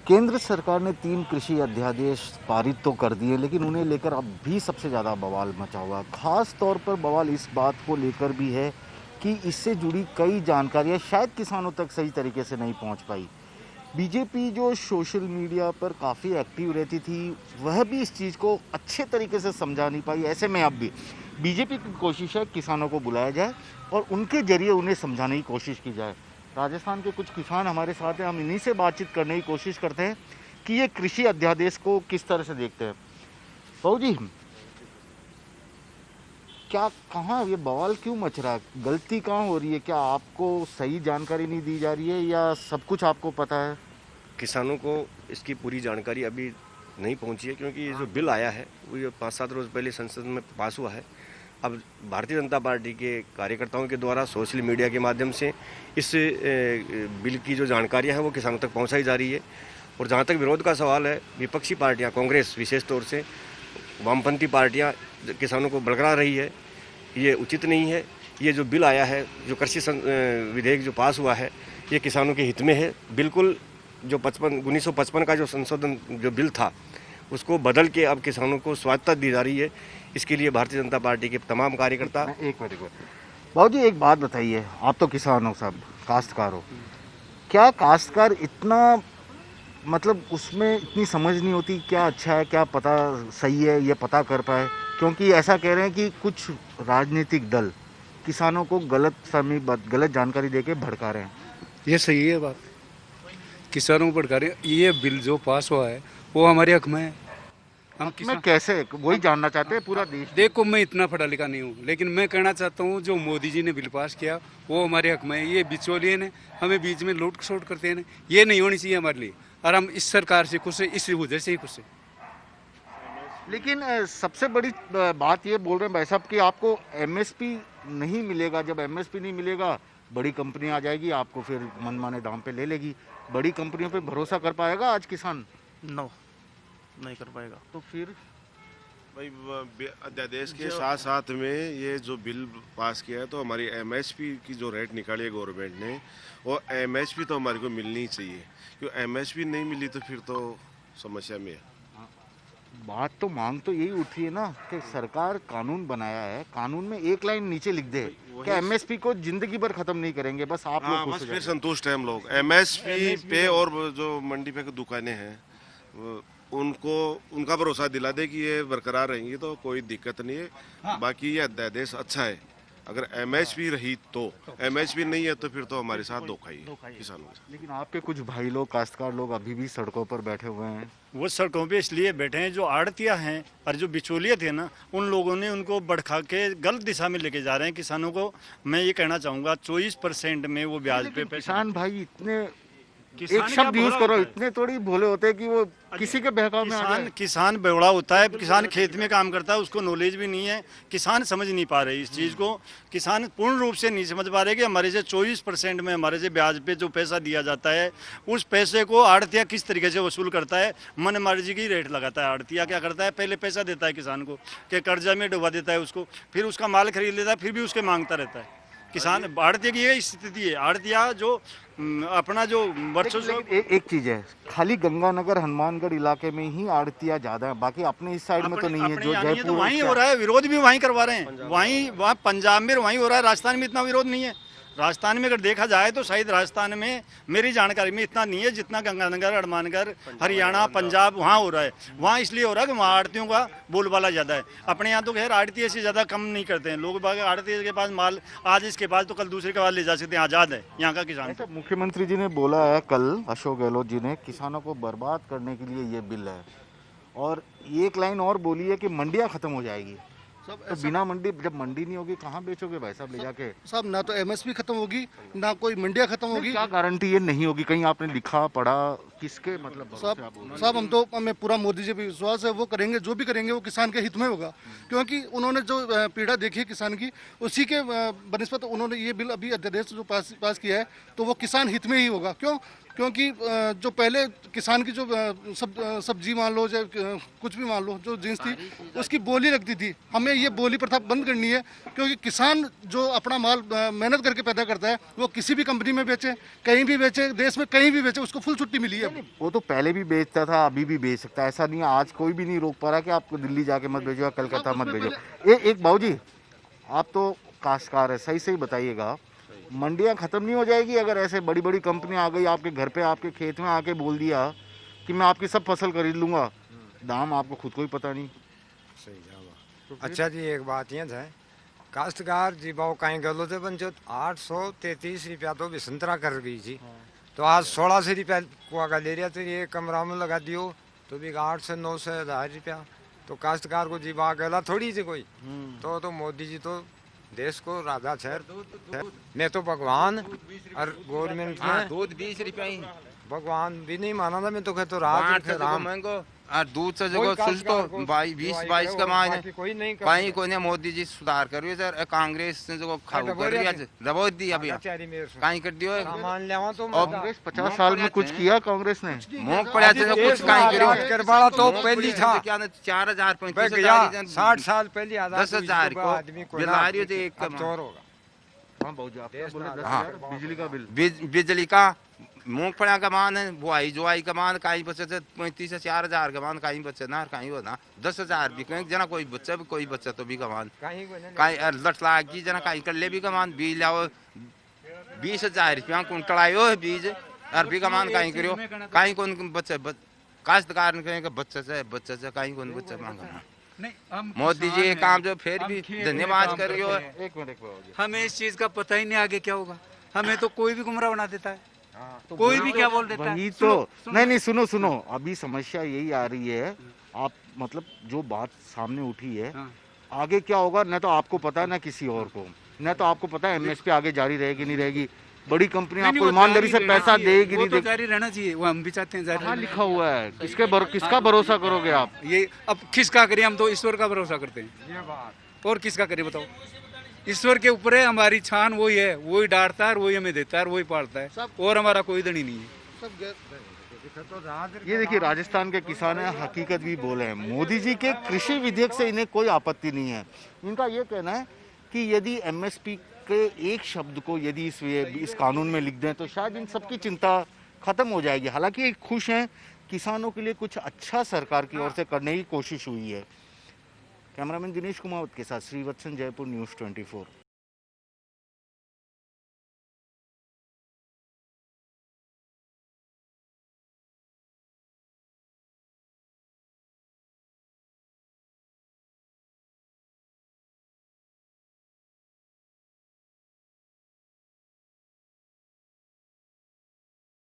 केंद्र सरकार ने 3 कृषि अध्यादेश पारित तो कर दिए, लेकिन उन्हें लेकर अब भी सबसे ज़्यादा बवाल मचा हुआ है। खास तौर पर बवाल इस बात को लेकर भी है कि इससे जुड़ी कई जानकारियां शायद किसानों तक सही तरीके से नहीं पहुंच पाई। बीजेपी जो सोशल मीडिया पर काफ़ी एक्टिव रहती थी, वह भी इस चीज़ को अच्छे तरीके से समझा नहीं पाई। ऐसे में अब भी बीजेपी की कोशिश है किसानों को बुलाया जाए और उनके जरिए उन्हें समझाने की कोशिश की जाए। राजस्थान के कुछ किसान हमारे साथ हैं, हम इन्हीं से बातचीत करने की कोशिश करते हैं कि ये कृषि अध्यादेश को किस तरह से देखते हैं। बहू जी, क्या कहाँ ये बवाल क्यों मच रहा है? गलती कहाँ हो रही है? क्या आपको सही जानकारी नहीं दी जा रही है या सब कुछ आपको पता है? किसानों को इसकी पूरी जानकारी अभी नहीं पहुंची है, क्योंकि ये जो बिल आया है वो ये 5-7 रोज़ पहले संसद में पास हुआ है। अब भारतीय जनता पार्टी के कार्यकर्ताओं के द्वारा सोशल मीडिया के माध्यम से इस बिल की जो जानकारियां हैं वो किसानों तक पहुंचाई जा रही है। और जहां तक विरोध का सवाल है, विपक्षी पार्टियां, कांग्रेस विशेष तौर से, वामपंथी पार्टियां किसानों को भड़का रही है। ये उचित नहीं है। ये जो बिल आया है, जो कृषि विधेयक जो पास हुआ है, ये किसानों के हित में है। बिल्कुल जो 1955 का जो संशोधन जो बिल था, उसको बदल के अब किसानों को स्वायत्तता दी जा रही है। इसके लिए भारतीय जनता पार्टी के तमाम कार्यकर्ता। एक मिनट, बाबू जी एक बात बताइए, आप तो किसान हो, सब काश्तकार हो, क्या काश्तकार इतना मतलब उसमें इतनी समझ नहीं होती क्या अच्छा है क्या पता सही है ये पता कर पाए? क्योंकि ऐसा कह रहे हैं कि कुछ राजनीतिक दल किसानों को गलत जानकारी देके भड़का रहे हैं। ये सही है बात। किसानों को भड़का रहे हैं। ये बिल जो पास हुआ है वो हमारे हक में है। हम मैं किसान कैसे वही जानना चाहते हैं पूरा देश। देखो, मैं इतना पढ़ा लिखा नहीं हूँ, लेकिन मैं कहना चाहता हूँ जो मोदी जी ने बिल पास किया वो हमारे हक में है। ये बिचौलिए ने हमें बीच में लूट खसोट करते हैं, ये नहीं होनी चाहिए हमारे लिए। और हम इस सरकार से खुश है, इस वजह से ही खुश है। लेकिन सबसे बड़ी बात ये बोल रहे हैं भाई साहब कि आपको एमएसपी नहीं मिलेगा। जब एमएसपी नहीं मिलेगा, बड़ी कंपनी आ जाएगी, आपको फिर मनमाने दाम पे ले लेगी। बड़ी कंपनियों पे भरोसा कर पाएगा आज किसान? नो, नहीं कर पाएगा। तो फिर भाई अध्यादेश के साथ साथ में ये जो बिल पास किया है, तो हमारी एमएसपी की जो रेट निकाली है गवर्नमेंट ने, वो एमएसपी तो हमारे को मिलनी ही चाहिए। क्योंकि एमएसपी नहीं मिली तो फिर तो समस्या में है। बात तो मांग तो यही उठी है ना कि सरकार कानून बनाया है, कानून में एक लाइन नीचे लिख दे कि एमएसपी को जिंदगी भर खत्म नहीं करेंगे, बस आप लोग हाँ, खुश बस हो फिर जाइए। संतुष्ट है हम लोग। एमएसपी पे और जो मंडी पे की दुकानें हैं उनको उनका भरोसा दिला दे कि ये बरकरार रहेंगी तो कोई दिक्कत नहीं है। बाकी ये अध्यादेश अच्छा है अगर एमएसपी रही तो। एमएसपी नहीं है तो फिर तो हमारे साथ धोखा ही है किसानों के साथ। लेकिन आपके कुछ भाई लोग काश्तकार लोग अभी भी सड़कों पर बैठे हुए हैं। वो सड़कों पे इसलिए बैठे हैं, जो आड़तिया हैं और जो बिचौलिए थे ना, उन लोगों ने उनको भड़का के गलत दिशा में लेके जा रहे हैं किसानों को। मैं ये कहना चाहूँगा 24% में वो ब्याज पे पैसे। किसान भाई इतने एक किसान शब्द क्या यूज भोला करो, होता है? इतने थोड़ी भोले होते हैं कि वो किसी के बहकाव में आ किसान जाए। किसान बेवड़ा होता है। किसान खेत में काम करता है, उसको नॉलेज भी नहीं है। किसान समझ नहीं पा रहे इस चीज़ को। किसान पूर्ण रूप से नहीं समझ पा रहे कि हमारे से 24% में हमारे से ब्याज पे जो पैसा दिया जाता है, उस पैसे को आड़तिया किस तरीके से वसूल करता है। मन मर्जी की रेट लगाता है। आड़तिया क्या करता है, पहले पैसा देता है किसान को कि कर्जा में डुबा देता है उसको, फिर उसका माल खरीद लेता है, फिर भी उसके मांगता रहता है। किसान आड़तिया की ये स्थिति है। आड़तिया जो अपना जो वर्षों से एक चीज है, खाली गंगानगर हनुमानगढ़ इलाके में ही आड़तियां ज्यादा है, बाकी अपने इस साइड में तो नहीं है। अपने जो यहाँ नहीं है, तो जयपुर वहीं हो रहा है। विरोध भी वहीं करवा रहे हैं। वहीं वहाँ पंजाब में वहीं हो रहा है। राजस्थान में इतना विरोध नहीं है। राजस्थान में अगर देखा जाए तो शायद राजस्थान में मेरी जानकारी में इतना नहीं है जितना गंगानगर, हनुमानगढ़, हरियाणा, पंजाब वहाँ हो रहा है। वहाँ इसलिए हो रहा है कि वहाँ आड़तियों का बोलबाला ज़्यादा है। अपने यहाँ तो खैर आड़ती से ज़्यादा कम नहीं करते हैं लोग। बाकी आड़ती के पास माल आज इसके पास तो कल दूसरे के पास ले जा सकते हैं। आज़ाद है यहाँ का किसान। ऐसा मुख्यमंत्री जी ने बोला है कल, अशोक गहलोत जी ने, किसानों को बर्बाद करने के लिए ये बिल है। और एक लाइन और बोली है कि मंडियां खत्म हो जाएगी। तो बिना मंडी, जब मंडी नहीं होगी कहाँ बेचोगे भाई साहब ले जाके? साहब ना तो एमएसपी खत्म होगी, ना कोई मंडियां खत्म होगी। क्या गारंटी ये नहीं होगी? कहीं आपने लिखा पढ़ा, किसके मतलब भरोसे आप बोल रहे हैं? साहब हम तो, हमें पूरा मोदी जी पे विश्वास है, वो करेंगे, जो भी करेंगे वो किसान के हित में होगा। क्योंकि उन्होंने जो पीड़ा देखी है किसान की, उसी के बनस्पत उन्होंने ये बिल अभी अध्यादेश जो पास किया है, तो वो किसान हित में ही होगा। क्यों? क्योंकि जो पहले किसान की जो सब्जी मान लो चाहे कुछ भी मान लो, जो जींस थी उसकी बोली लगती थी। हमें ये बोली प्रथा बंद करनी है, क्योंकि किसान जो अपना माल मेहनत करके पैदा करता है वो किसी भी कंपनी में बेचे, कहीं भी बेचे, देश में कहीं भी बेचे, उसको फुल छुट्टी मिली है। वो तो पहले भी बेचता था, अभी भी बेच सकता है, ऐसा नहीं है। आज कोई भी नहीं रोक पा रहा कि आपको दिल्ली जाके मत भेजो या कलकत्ता मत भेजो। एक बाबूजी, आप तो काश्तकार है, सही सही बताइएगा, मंडियां खत्म नहीं हो जाएगी अगर ऐसे बड़ी बड़ी कंपनी आ गई आपके घर पे, आपके खेत में आके बोल दिया कि मैं आपकी सब फसल खरीद लूंगा, दाम आपको खुद को ही पता नहीं। अच्छा जी, एक बात ये है, काश्तकार जी भाव कहीं गलो थे बन 833 रुपया तो भी संतरा कर गई थी, तो आज 1600 रुपया कुआ का ले रहा, तो ये कमरा में लगा दियो तो भी 8 से 9 से 1000 रुपया, तो काश्तकार को जी भाव गला थोड़ी सी कोई। तो मोदी जी तो देश को राजा शहर, मैं तो भगवान और गवर्नमेंट में दूध 20 रुपया ही, भगवान भी नहीं माना था, मैं तो कहता राज राम महंगो और दूध से जो सुच तो 20-22 का मान है, कोई नहीं कहीं कोई नहीं। मोदी जी सुधार करियो सर, कांग्रेस ने जो खाऊ कर रही है रबोत दी अभी कहीं कर दियो। सामान ले तो कांग्रेस 50 साल में कुछ किया कांग्रेस ने? मुंह पड़ा थे कुछ कहीं करियो। करवाड़ा तो पहली था 4000 60 साल पहले 10,000 को आदमी को दिला रही थी, एक चोर होगा। हाँ बाबूजी, आपने बोला 10,000 हाँ। बिजली का बिल। बिजली का मूंगफलियां का मान है, बुआई जुआई का मान कहीं बचे 35 से 4000 का मान, कहीं बचे ना कहीं हो ना 10,000 भी कहीं जना कोई बच्चा तो भी का मान कहीं लट लाग की जना कहीं कर ले भी का मान, बीज लाओ 20,000 रुपया कुंटल आयो है बीज अरबी का मान कहीं करियो, कहीं कौन बच्चे काश्तकार ने बच्चे से कहीं कौन बच्चा मांगा। मोदी जी ये काम जो फिर भी धन्यवाद करियो। एक मिनट बाबूजी, हमें इस चीज का पता ही नहीं आगे क्या होगा, हमें तो कोई भी गुमराह बना देता है, कोई भी क्या बोल देता है। वही तो नहीं, सुनो, अभी समस्या यही आ रही है, आप मतलब जो बात सामने उठी है, आगे क्या होगा न तो आपको पता है न किसी और को, न तो आपको पता है एमएसपी आगे जारी रहेगी नहीं रहेगी, बड़ी कंपनी आपको ईमानदारी से पैसा देगी नहीं तो देगी, जारी रहना चाहिए, वो हम भी चाहते हैं जारी। कहाँ लिखा हुआ है? किसका भरोसा करोगे आप? ये अब किसका करें, हम तो ईश्वर का भरोसा करते हैं, और किसका करें बताओ। ईश्वर के ऊपर है हमारी छान, वही है, वही डांटता है, वही हमें देता है, वही पालता है, और हमारा कोई धनी नहीं है। ये देखिए, राजस्थान के किसान हैं, हकीकत भी बोले हैं, मोदी जी के कृषि विधेयक से इन्हें कोई आपत्ति नहीं है। इनका ये कहना है कि यदि एमएसपी के एक शब्द को यदि इस कानून में लिख दें तो शायद इन सबकी चिंता खत्म हो जाएगी। हालांकि खुश हैं, किसानों के लिए कुछ अच्छा सरकार की ओर से करने की कोशिश हुई है। कैमरामैन दिनेश कुमावत के साथ श्रीवत्सन, जयपुर न्यूज़ 24।